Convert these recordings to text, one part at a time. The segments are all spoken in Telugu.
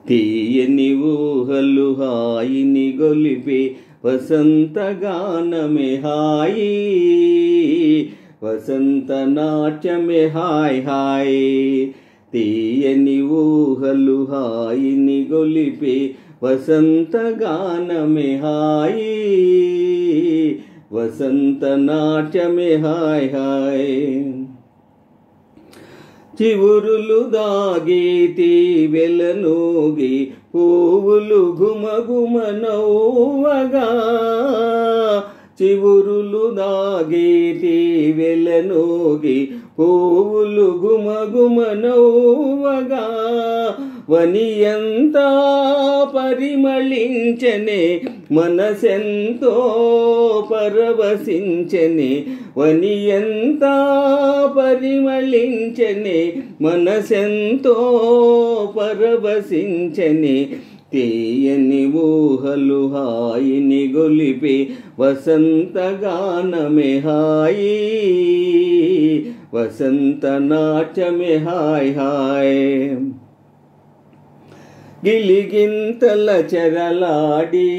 తీయని ఊహలు హాయిని గొలిపే వసంతగానమే హాయి, వసంత నాట్యమే హాయ్ హాయ్. తీయని ఊహలు హాయిని గొలిపే వసంతగానమే హాయి, వసంత నాట్యమే హాయ్ హాయ్. చివురులు దాగేతి వెలనోగి పువ్వులు ఘుమఘుమ నవ్వగా, చివురులు దాగేతి వెలనోగి పువ్వులు ఘుమఘుమ నవ్వగా, వనియంతా పరిమళించనే మనసెంతో పరవశించనే, వనియంతా పరిమళించనే మనసెంతో పరవశించనే. తీయని ఊహలు హాయిని గొలిపే వసంతగానమే హాయి, వసంత నాట్యమే హాయ్ హాయ్. గిలిగింతల చెరలాడి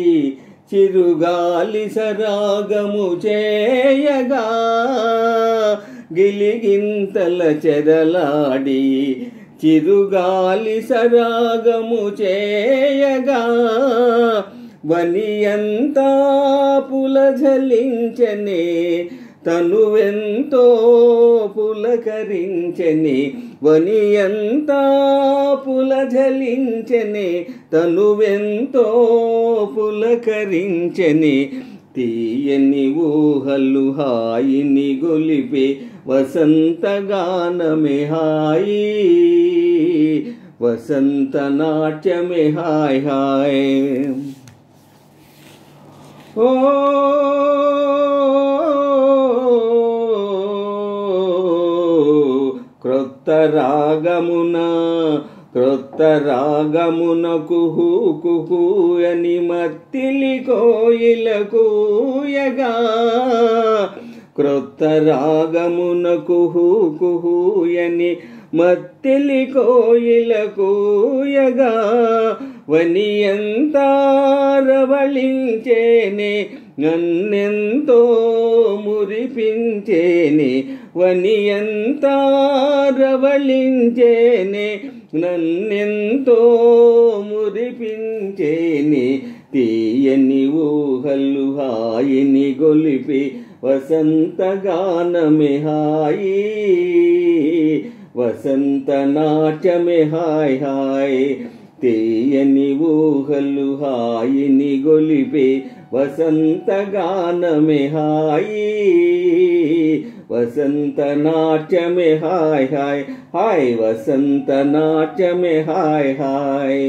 చిరుగాలి సరాగము చేయగా, గిలిగింతల చెరలాడి చిరుగాలి సరాగము చేయగా, వనియంతా పులజలించనే తనువెంతో పులకరించనే, వనియంతా పులజలించనే తనువెంతో పులకరించనే. తీయని ఊహలు హాయిని గొలిపే వసంతగానమే హాయి, వసంత నాట్యమే హాయ్ హాయ్. ఓ క్రొత్త రాగమున కుహు కుహు అని మత్తిలి కోయిల కూయగా, క్రొత్త రాగమున కుహు కుహు అని మత్తిలి కోయిల కూయగా, వనియంతా రవళించేనే నన్నెంతో మురిపించేనే, వనియంతా రవళించేనే నన్నెంతో మురిపించేనే. తీయని ఊహలు హాయిని గొలిపే వసంతగానమే హాయి, వసంత నాట్యమే హాయ్ హాయ్. తీయని ఊహలు హాయిని గొలిపే వసంతగానమే హాయి, వసంత నాట్యమే హాయ్ హాయ్ హాయ్, వసంత నాట్యమే హాయ్ హాయ్.